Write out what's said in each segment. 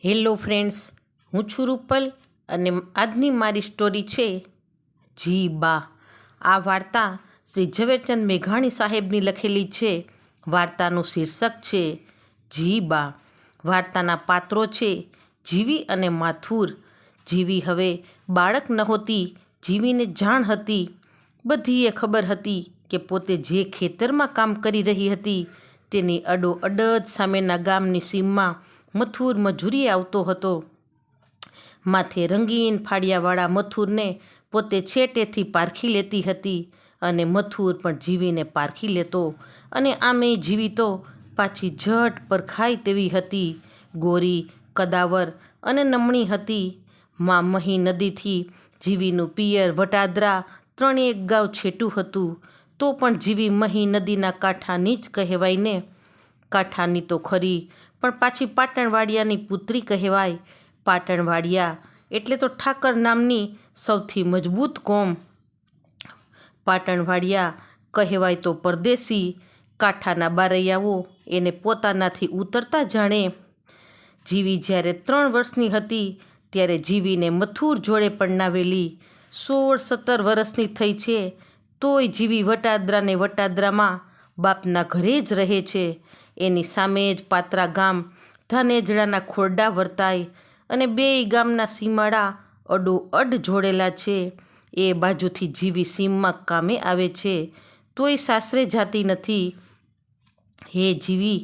Hello friends, હું છું રૂપલ અને આજની મારી સ્ટોરી છે જી બા. આ વાર્તા શ્રી ઝવેરચંદ મેઘાણી સાહેબની લખેલી છે. વાર્તાનું શીર્ષક છે જી બા. વાર્તાના પાત્રો છે જીવી અને માથુર. જીવી હવે બાળક નહોતી. જીવીને જાણ હતી, બધીએ ખબર હતી કે પોતે જે ખેતરમાં કામ કરી રહી હતી તેની અડોઅડ જ સામેના ગામની સીમમાં મથુર મજૂરીએ આવતો હતો. માથે રંગીન ફાડિયાવાળા મથુરને પોતે છેટેથી પારખી લેતી હતી અને મથુર પણ જીવીને પારખી લેતો. અને આમે જીવી તો પાછી ઝટ પરખાય તેવી હતી. ગોરી, કદાવર અને નમણી હતી. માં મહી નદીથી જીવીનું પિયર વટાદરા 3 ગાંવ છેટું હતું. તો પણ જીવી મહી નદીના કાંઠાની જ કહેવાય ને. કાંઠાની તો ખરી, પણ પાછી પાટણવાડિયાની પુત્રી કહેવાય. પાટણવાડિયા એટલે તો ઠાકર નામની સૌથી મજબૂત કોમ. પાટણવાડિયા કહેવાય તો પરદેશી. કાંઠાના બારૈયાઓ એને પોતાનાથી ઉતરતા જાણે. જીવી જ્યારે 3 વર્ષની હતી ત્યારે જીવીને મથુર જોડે પરણાવેલી. 16-17 વર્ષની થઈ છે તોય જીવી વટાદરાને વટાદરામાં બાપના ઘરે જ રહે છે. એની સામે જ પાત્રા ગામ ધાનેજડાના ખોરડા વર્તાય અને 2 ગામના સીમાડા અડોઅડ જોડેલા છે. એ બાજુથી જીવી સીમમાં કામે આવે છે તોય સાસરે જાતી નથી. હે જીવી,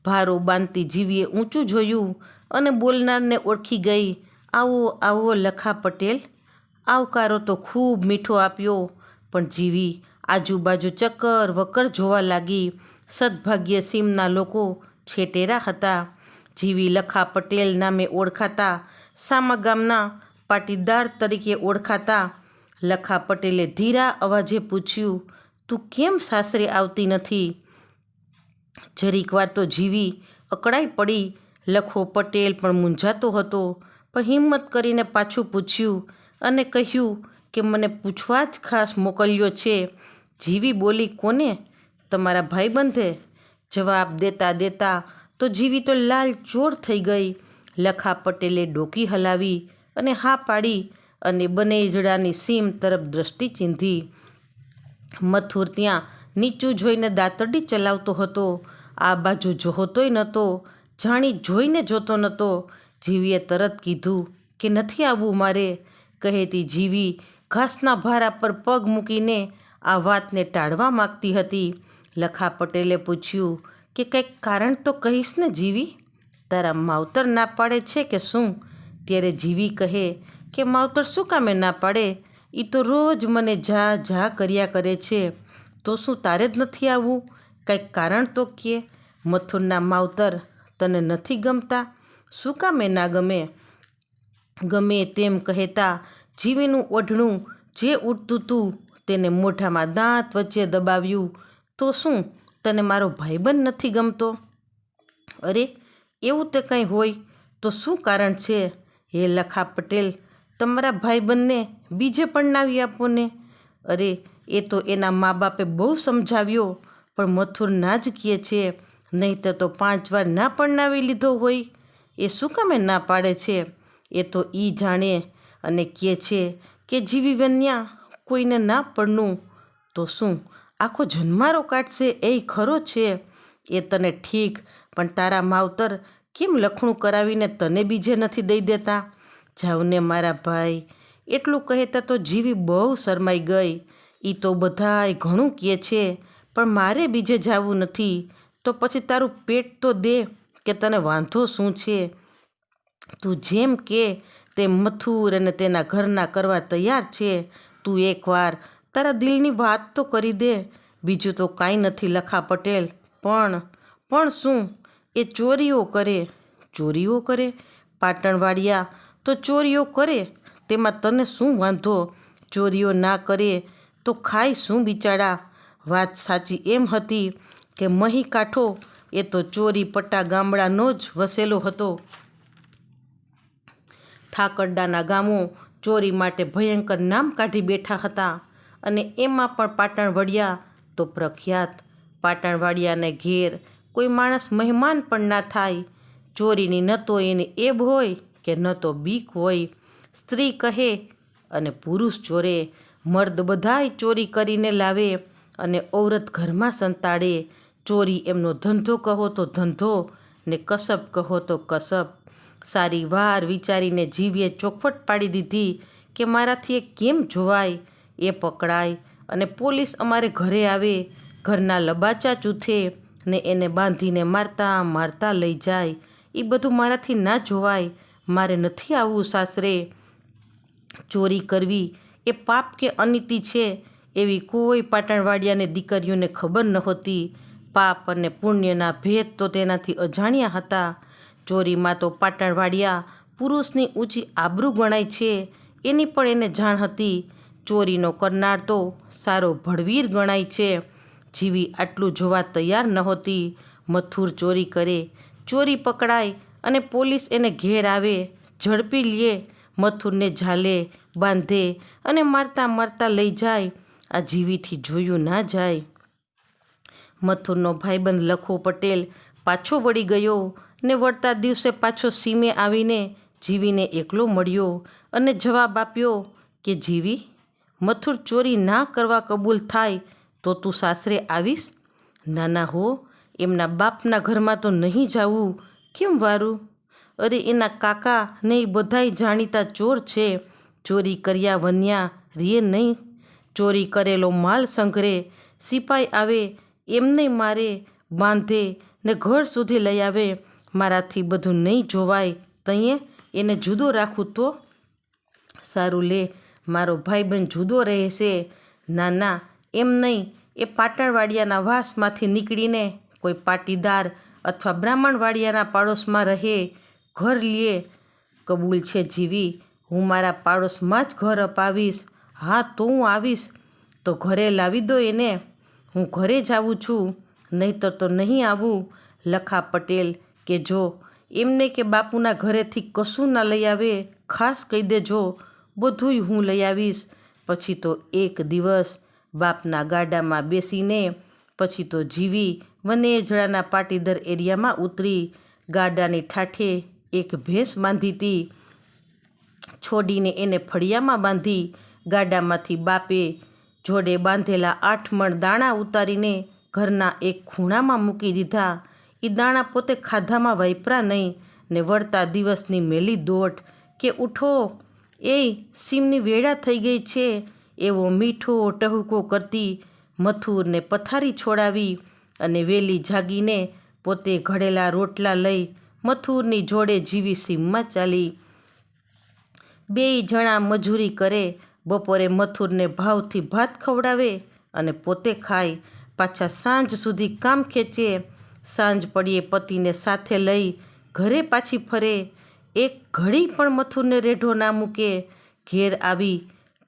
ભારો બાંધતી જીવીએ ઊંચું જોયું અને બોલનારને ઓળખી ગઈ. આવો આવો લખા પટેલ. આવકારો તો ખૂબ મીઠો આપ્યો, પણ જીવી આજુબાજુ ચક્કર વક્કર જોવા લાગી. સદભાગ્યે સીમના લોકો છેટેરા હતા. જીવી લખા પટેલ નામે ઓળખાતા, સામા ગામના પાટીદાર તરીકે ઓળખાતા. લખા પટેલે ધીરા અવાજે પૂછ્યું, તું કેમ સાસરે આવતી નથી? જરીક વાર તો જીવી અકળાઈ પડી. લખો પટેલ પણ મૂંઝાતો હતો, પણ હિંમત કરીને પાછું પૂછ્યું અને કહ્યું કે મને પૂછવા જ ખાસ મોકલ્યો છે. જીવી બોલી, કોને? તમારા ભાઈબંધે? જવાબ દેતા દેતા તો જીવી તો લાલચોળ થઈ ગઈ. લખા પટેલે ડોકી હલાવી અને હા પાડી અને બનેજડાની સીમ તરફ દ્રષ્ટિ ચીંધી. મથુર ત્યાં નીચું જોઈને દાતરડી ચલાવતો હતો. આ બાજુ જોતોય નહોતો, જાણી જોઈને જોતો નહોતો. જીવીએ તરત કીધું કે નથી આવવું મારે. કહેતી જીવી ઘાસના ભારા પર પગ મૂકીને આ વાતને ટાળવા માગતી હતી. લખા પટેલે પૂછ્યું કે કંઈક કારણ તો કહીશ ને જીવી? તારા માવતર ના પાડે છે કે શું? ત્યારે જીવી કહે કે માવતર શું કામે ના પાડે? એ તો રોજ મને જા જા કર્યા કરે છે. તો શું તારે જ નથી આવવું? કંઈક કારણ તો કે. મથુરના માવતર તને નથી ગમતા? શું કામે ના ગમે? ગમે તેમ કહેતા જીવીનું ઓઢણું જે ઉઠતું હતું તેને મોઢામાં દાંત વચ્ચે દબાવ્યું. તો શું તને મારો ભાઈબંધ નથી ગમતો? અરે, એવું તે કંઈ હોય તો શું કારણ છે? હે લખા પટેલ, તમારા ભાઈબંધને બીજે પરણાવી આપો ને. અરે, એ તો એના મા બાપે બહુ સમજાવ્યો, પણ મથુર ના જ કહે છે. નહીંતર તો 5 વાર ના પરણાવી લીધો હોય. એ શું કામે ના પાડે છે? એ તો ઈ જાણે. અને કહે છે કે જીવી વન્યા કોઈને ના પરણું તો શું આખો જન્મારો કાઢશે એ ખરો છે. એ તને ઠીક, પણ તારા માવતર કેમ લખણું કરાવીને તને બીજે નથી દઈ દેતા? જાવને મારા ભાઈ. એટલું કહેતા તો જીવી બહુ શરમાઈ ગઈ. એ તો બધાય ઘણું કહે છે, પણ મારે બીજે જવું નથી. તો પછી તારું પેટ તો દે, કે તને વાંધો શું છે? તું જેમ કે તે મથુર અને તેના ઘરના કરવા તૈયાર છે. તું એકવાર તારા દિલની વાત તો કરી દે. બીજું તો કાંઈ નથી લખા પટેલ. પણ શું? એ ચોરીઓ કરે. ચોરીઓ કરે? પાટણવાડિયા તો ચોરીઓ કરે, તેમાં તને શું વાંધો? ચોરીઓ ના કરે તો ખાય શું બિચારા? વાત સાચી એમ હતી કે મહી કાંઠો એ તો ચોરી પટ્ટા ગામડાનો જ વસેલો હતો. ઠાકરડાના ગામો ચોરી માટે ભયંકર નામ કાઢી બેઠા હતા, અને એમાં પણ પાટણવાડિયા તો પ્રખ્યાત. પાટણવાડિયાને ઘેર કોઈ માણસ મહેમાન પણ ના થાય. ચોરીની ન તો એને એબ હોય કે ન તો બીક હોય. સ્ત્રી કહે અને પુરુષ ચોરે. મર્દ બધાય ચોરી કરીને લાવે અને ઔરત ઘરમાં સંતાડે. ચોરી એમનો ધંધો કહો તો ધંધો ને કસબ કહો તો કસબ. સારી વાર વિચારીને જીવીએ ચોખવટ પાડી દીધી કે મારાથી એ કેમ જોવાય. એ પકડાય અને પોલીસ અમારે ઘરે આવે. ઘરના લબાચા ચૂથે ને એને બાંધીને મારતા મારતા લઈ જાય. એ બધું મારાથી ના જોવાય. મારે નથી આવવું સાસરે. ચોરી કરવી એ પાપ કે અનીતિ છે એવી કોઈ પાટણવાડિયાને દીકરીઓને ખબર નહોતી. પાપ અને પુણ્યના ભેદ તો તેનાથી અજાણ્યા હતા. ચોરીમાં તો પાટણવાડિયા પુરુષની ઊંચી આબરૂ ગણાય છે એની પણ એને જાણ હતી. ચોરીનો કરનાર તો સારો ભડવીર ગણાય છે. જીવી આટલું જોવા તૈયાર નહોતી. મથુર ચોરી કરે, ચોરી પકડાય અને પોલીસ એને ઘેર આવે, ઝડપી લે, મથુરને ઝાલે બાંધે અને મારતા મારતા લઈ જાય. આ જીવીથી જોયું ના જાય. મથુરનો ભાઈબંધ લખો પટેલ પાછો વળી ગયો ને વળતા દિવસે પાછો સીમે આવીને જીવીને એકલો મળ્યો અને જવાબ આપ્યો કે જીવી, મથુર ચોરી ના કરવા કબૂલ થાય તો તું સાસરે આવીશ? ના હો, એમના બાપના ઘરમાં તો નહીં જાવું. કેમ વારું? અરે એના કાકા ને એ બધાય જાણીતા ચોર છે. ચોરી કર્યા વન્યા રીએ નહીં. ચોરી કરેલો માલ સંઘરે, સિપાઈ આવે એમને મારે, બાંધે ને ઘર સુધી લઈ આવે. મારાથી બધું નહીં જોવાય. તઈએ એને જુદો રાખું તો? સારું લે, મારો ભાઈબંધ જુદો રહેશે. ના એમ નહીં. એ પાટણવાડિયાના વાસમાંથી નીકળીને કોઈ પાટીદાર અથવા બ્રાહ્મણવાડિયાના પાડોશમાં રહે, ઘર લે. કબૂલ છે જીવી, હું મારા પાડોશમાં જ ઘર અપાવીશ. હા તો હું આવીશ તો ઘરે લાવી દો એને. હું ઘરે જ આવું છું, નહીંતર તો નહીં આવું. લખા પટેલ કે જો એમને કે બાપુના ઘરેથી કશું ના લઈ આવે, ખાસ કહી દેજો, બધુંય હું લઈ આવીશ. પછી તો એક દિવસ બાપના ગાડામાં બેસીને પછી તો જીવી વનેજળાના પાટીદાર એરિયામાં ઉતરી. ગાડાની ઠાઠે એક ભેંસ બાંધી હતી. છોડીને એને ફળિયામાં બાંધી. ગાડામાંથી બાપે જોડે બાંધેલા 8 મણ દાણા ઉતારીને ઘરના એક ખૂણામાં મૂકી દીધા. એ દાણા પોતે ખાધામાં વાપરા નહીં ને વળતા દિવસની મેલી દોટ કે ઉઠો એ સીમની વેળા થઈ ગઈ છે એવો મીઠો ટહુકો કરતી મથુરને પથારી છોડાવી અને વેલી જાગીને પોતે ઘડેલા રોટલા લઈ મથુરની જોડે જીવી સીમમાં ચાલી. 2 જણા મજૂરી કરે. બપોરે મથુરને ભાવથી ભાત ખવડાવે અને પોતે ખાય. પાછા સાંજ સુધી કામ ખેંચે. સાંજ પડીએ પતિને સાથે લઈ ઘરે પાછી ફરે. એક ઘડી પણ મથુરને રેઢો ના મૂકે. ઘેર આવી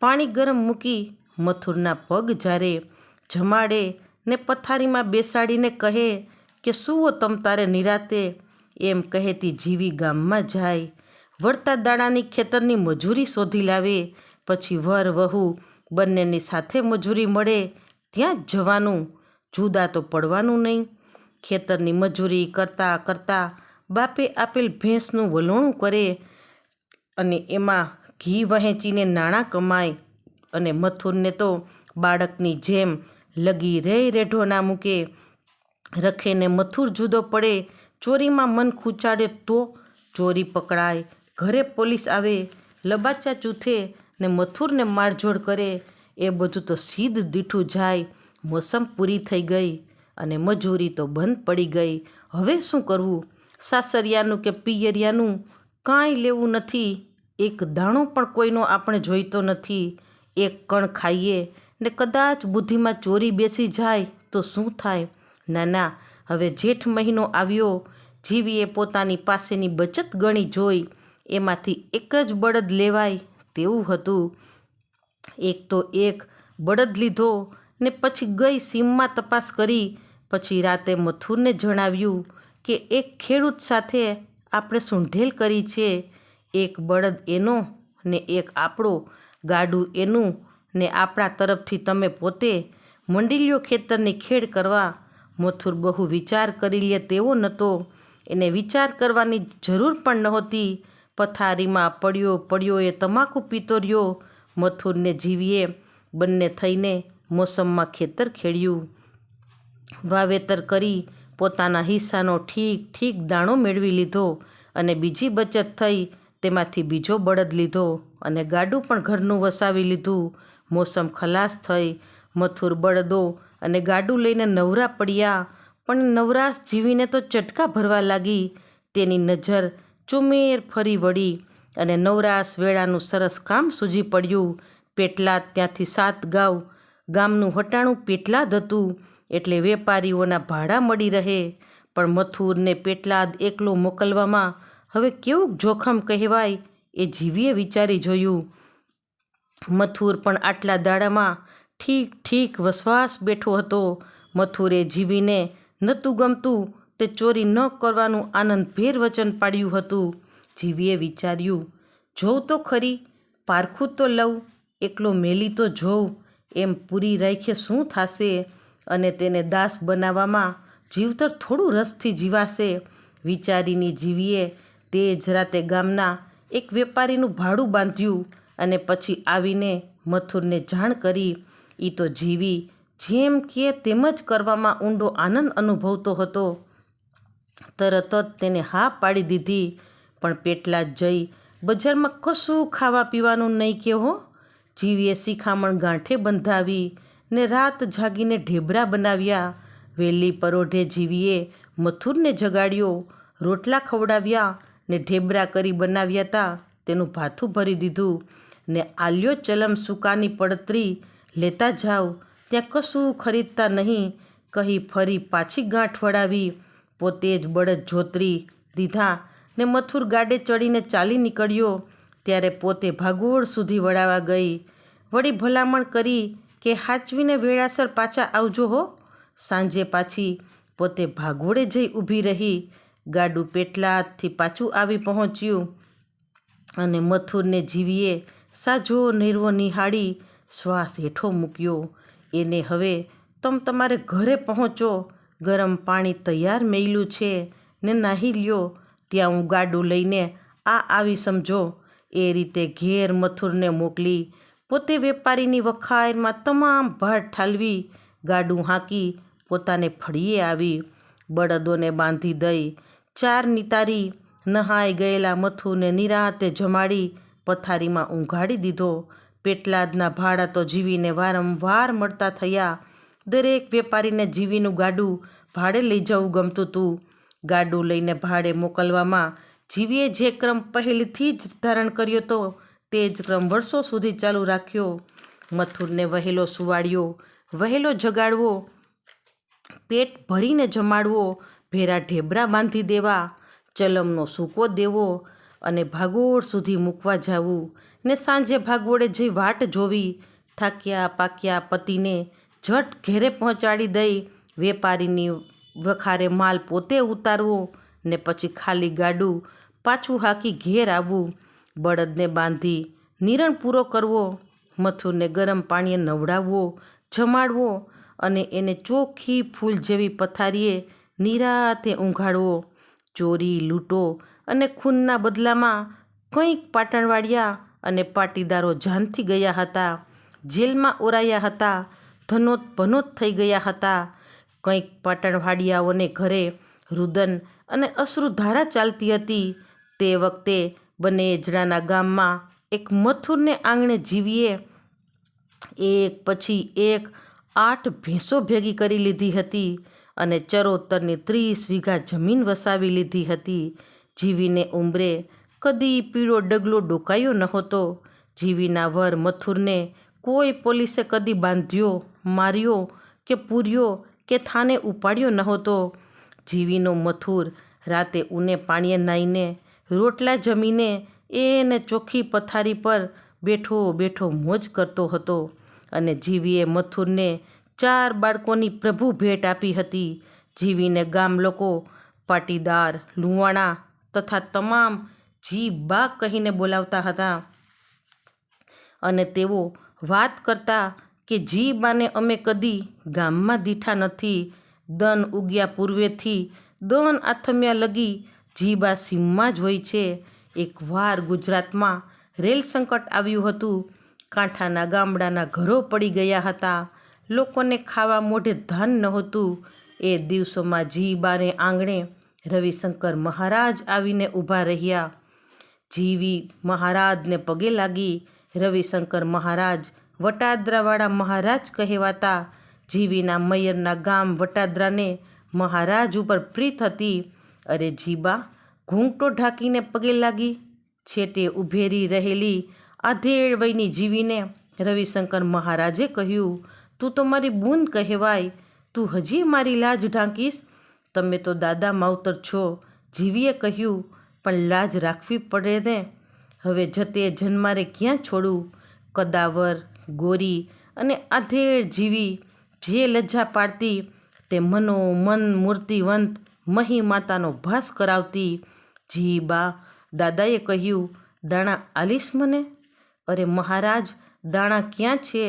પાણી ગરમ મૂકી મથુરના પગ ઝારે, જમાડે ને પથારીમાં બેસાડીને કહે કે સૂવો તમ તારે નિરાતે. એમ કહેતી જીવી ગામમાં જાય. વળતા દાડાની ખેતરની મજૂરી શોધી લાવે. પછી વર વહુ બંનેની સાથે મજૂરી મળે ત્યાં જ જવાનું, જુદા તો પડવાનું નહીં. ખેતરની મજૂરી કરતાં કરતાં બાપે આપેલ ભેંસનું વલોણું કરે અને એમાં ઘી વહેંચીને નાણાં કમાય. અને મથુરને તો બાળકની જેમ લગી રેઢો ના મૂકે. રખેને મથુર જુદો પડે, ચોરીમાં મન ખૂંચાડે તો ચોરી પકડાય. ઘરે પોલીસ આવે, લબાચા ચૂથે ને મથુરને મારઝોડ કરે. એ બધું તો સીધ દીઠું જાય. મોસમ પૂરી થઈ ગઈ અને મજૂરી તો બંધ પડી ગઈ. હવે શું કરવું? સાસરિયાનું કે પિયરિયાનું કાંઈ લેવું નથી. એક દાણો પણ કોઈનો આપણે જોઈતો નથી. એક કણ ખાઈએ ને કદાચ બુદ્ધિમાં ચોરી બેસી જાય તો શું થાય? ના, હવે જેઠ મહિનો આવ્યો. જીવીએ પોતાની પાસેની બચત ગણી જોઈ. એમાંથી એક જ બળદ લેવાય તેવું હતું. એક તો એક બળદ લીધો ને પછી ગઈ સીમમાં તપાસ કરી. પછી રાતે મથુરને જણાવ્યું કે એક ખેડૂત સાથે આપણે સૂંઢેલ કરી છે. એક બળદ એનો ને એક આપણો, ગાડું એનું ને આપણા તરફથી તમે પોતે મંડી લ્યો ખેતરની ખેડ કરવા. મથુર બહુ વિચાર કરી લે તેવો નહોતો. એને વિચાર કરવાની જરૂર પણ નહોતી. પથારીમાં પડ્યો એ તમાકુ પીતો રહ્યો. મથુરને જીવીએ બંને થઈને મોસમમાં ખેતર ખેડ્યું. વાવેતર કરી પોતાના હિસ્સાનો ઠીક દાણો મેળવી લીધો અને બીજી બચત થઈ તેમાંથી બીજો બળદ લીધો અને ગાડું પણ ઘરનું વસાવી લીધું. મોસમ ખલાસ થઈ. મથુર બળદો અને ગાડું લઈને નવરા પડ્યા. પણ નવરાશ જીવીને તો ચટકા ભરવા લાગી. તેની નજર ચુમેર ફરી વળી અને નવરાશ વેળાનું સરસ કામ સૂઝી પડ્યું. પેટલાદ ત્યાંથી 7 ગાંવ ગામનું હટાણું પેટલાદ હતું, એટલે વેપારીઓના ભાડા મળી રહે. પણ મથુરને પેટલાદ એકલો મોકલવામાં હવે કેવું જોખમ કહેવાય એ જીવીએ વિચારી જોયું. મથુર પણ આટલા દાડામાં ઠીક વસવાસ બેઠો હતો. મથુરે જીવીને નહોતું ગમતું તે ચોરી ન કરવાનું આનંદભેર વચન પાડ્યું હતું. જીવીએ વિચાર્યું, જોઉં તો ખરી, પારખું તો લઉં, એકલો મેલી તો જોઉં, એમ પૂરી રાખે શું થશે અને તેને દાસ બનાવવામાં જીવતર થોડું રસથી જીવાશે. વિચારીની જીવીએ તે જ રાતે ગામના એક વેપારીનું ભાડું બાંધ્યું અને પછી આવીને મથુરને જાણ કરી. એ તો જીવી જેમ કે તેમ જ કરવામાં ઊંડો આનંદ અનુભવતો હતો. તરત જ તેને હા પાડી દીધી. પણ પેટલાદ જઈ બજારમાં કશું ખાવા પીવાનું નહીં કે હો. જીવીએ શિખામણ ગાંઠે બંધાવી ને રાત જાગીને ઢેબરા બનાવ્યા. વહેલી પરોઢે જીવીએ મથુરને જગાડ્યો. રોટલા ખવડાવ્યા ને ઢેબરા કરી બનાવ્યા હતા તેનું ભાથું ભરી દીધું ને આલ્યો ચલમ સુકાની પડતરી લેતા જાઓ, ત્યાં કશું ખરીદતા નહીં કહી ફરી પાછી ગાંઠ વળાવી. પોતે જ બળદ જોતરી દીધા ને મથુર ગાડે ચડીને ચાલી નીકળ્યો. ત્યારે પોતે ભાગોળ સુધી વળાવા ગઈ. વળી ભલામણ કરી કે હાચવીને વેળાસર પાછા આવજો હો. સાંજે પાછી પોતે ભાગોળે જઈ ઊભી રહી. ગાડું પેટલાદથી પાછું આવી પહોંચ્યું અને મથુરને જીવીએ સાજો નિર્વો નિહાળી શ્વાસ હેઠો મૂક્યો. એને હવે તમારે ઘરે પહોંચો, ગરમ પાણી તૈયાર મેલ્યું છે ને નાહી લ્યો, ત્યાં હું ગાડું લઈને આવી સમજો. એ રીતે ઘેર મથુરને મોકલી પોતે વેપારીની વખારમાં તમામ ભાટ ઠાલવી ગાડું હાંકી પોતાને ફળીએ આવી. બળદોને બાંધી દઈ 4 નિતારી નહાઈ ગયેલા મથુરને નિરાંતે જમાડી પથારીમાં ઊંઘાડી દીધો. પેટલાદના ભાડા તો જીવીને વારંવાર મળતા થયા. દરેક વેપારીને જીવીનું ગાડું ભાડે લઈ જવું ગમતું હતું. ગાડું લઈને ભાડે મોકલવામાં જીવીએ જે ક્રમ પહેલેથી જ ધારણ કર્યો હતો તે જ ક્રમ વર્ષો સુધી ચાલુ રાખ્યો. મથુરને વહેલો સુવાડ્યો, વહેલો જગાડવો, પેટ ભરીને જમાડવો, ભેરા ઢેબરા બાંધી દેવા, ચલમનો સૂકો દેવો અને ભાગોળ સુધી મૂકવા જવું ને સાંજે ભાગોળે જઈ વાટ જોવી. થાક્યા પાક્યા પતિને ઝટ ઘેરે પહોંચાડી દઈ વેપારીની વખારે માલ પોતે ઉતારવો ને પછી ખાલી ગાડું પાછું હાંકી ઘેર આવવું. બળદને બાંધી નિરણ પૂરો કરવો, મથુરને ગરમ પાણીએ નવડાવવો, જમાડવો અને એને ચોખ્ખી ફૂલ જેવી પથારીએ નિરાતે ઊંઘાડવો. ચોરી, લૂંટો અને ખૂનના બદલામાં કંઈક પાટણવાડિયા અને પાટીદારો જાનથી ગયા હતા, જેલમાં ઓરાયા હતા, ધનોત ભનોત થઈ ગયા હતા. કંઈક પાટણવાડિયાઓને ઘરે રુદન અને અશ્રુધારા ચાલતી હતી. તે વખતે બનેજડાના ગામમાં એક મથુરને આંગણે જીવીએ એક પછી એક 8 ભેંસો ભેગી કરી લીધી હતી અને ચરોતરની 30 વીઘા જમીન વસાવી લીધી હતી. જીવીને ઉંબરે કદી પીળો ડગલો ડોકાયો નહોતો. જીવીના વર મથુરને કોઈ પોલીસે કદી બાંધ્યો, માર્યો કે પૂર્યો કે થાને ઉપાડ્યો નહોતો. જીવીનો મથુર રાતે ઊને પાણીએ નાહીને રોટલા જમીને એને ચોખ્ખી પથારી પર બેઠો બેઠો મોજ કરતો હતો અને જીવીએ મથુરને 4 બાળકોની પ્રભુ ભેટ આપી હતી. જીવીને ગામ લોકો પાટીદાર, લુવાણા તથા તમામ જી બા કહીને બોલાવતા હતા અને તેઓ વાત કરતા કે જી બાને અમે કદી ગામમાં દીઠા નથી. દન ઉગ્યા પૂર્વેથી દન આથમ્યા લગી જીબા સીમમાં જ હોય છે. એકવાર ગુજરાતમાં રેલ સંકટ આવ્યું હતું. કાંઠાના ગામડાના ઘરો પડી ગયા હતા. લોકોને ખાવા મોઢે ધાન નહોતું. એ દિવસોમાં જીબાને આંગણે રવિશંકર મહારાજ આવીને ઊભા રહ્યા. જીવી મહારાજને પગે લાગી. રવિશંકર મહારાજ વટાદરાવાળા મહારાજ કહેવાતા. જીવીના મૈયરના ગામ વટાદરાને મહારાજ ઉપર પ્રીત હતી. અરે જીબા ઘૂંઘટો ઢાંકીને પગે લાગી. છેટે ઉભેરી રહેલી આધેડ વયની જીવીને રવિશંકર મહારાજે કહ્યું, તું તો મારી બૂન કહેવાય, તું હજી મારી લાજ ઢાંકીશ? તમે તો દાદા માવતર છો. જીવીએ કહ્યું, પણ લાજ રાખવી પડે ને. હવે જતે જન્મારે ક્યાં છોડું? કદાવર, ગોરી અને આધેડ જીવી જે લજ્જા પાડતી તે મનોમન મૂર્તિવંત મહી માતાનો ભાસ કરાવતી. જીબા દાદાએ કહ્યું, દાણા આલીશ મને? અરે મહારાજ, દાણા ક્યાં છે?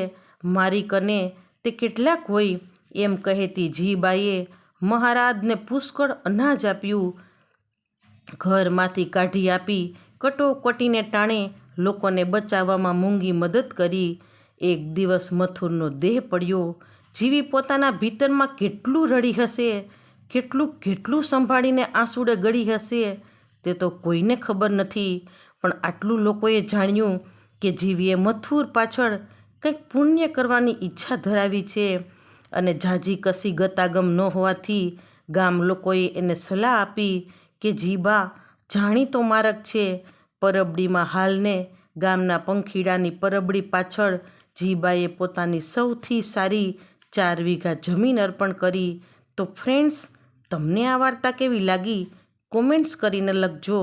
મારી કને તે કેટલાક હોય? એમ કહેતી જીબાએ મહારાજને પુષ્કળ અનાજ આપ્યું. ઘરમાંથી કાઢી આપી કટોકટીને ટાણે લોકોને બચાવવામાં મૂંગી મદદ કરી. એક દિવસ મથુરનો દેહ પડ્યો. જીવી પોતાના ભીતરમાં કેટલું રડી હશે, કેટલું સંભાળીને આંસુડે ગળી હશે તે તો કોઈને ખબર નથી. પણ આટલું લોકોએ જાણ્યું કે જીવીએ મથુર પાછળ કંઈક પુણ્ય કરવાની ઈચ્છા ધરાવી છે. અને ઝાઝી કશી ગતાગમ ન હોવાથી ગામ લોકોએ એને સલાહ આપી કે જીબા જાણીતો મારક છે. પરબડીમાં હાલને ગામના પંખીડાની પરબડી પાછળ જીબાએ પોતાની સૌથી સારી 4 વીઘા જમીન અર્પણ કરી. તો ફ્રેન્ડ્સ, તમને આ વાર્તા કેવી લાગી? કોમેન્ટ્સ કરીને લખજો.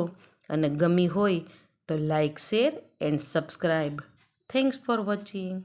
અને ગમી હોય તો like, share and subscribe. Thanks for watching.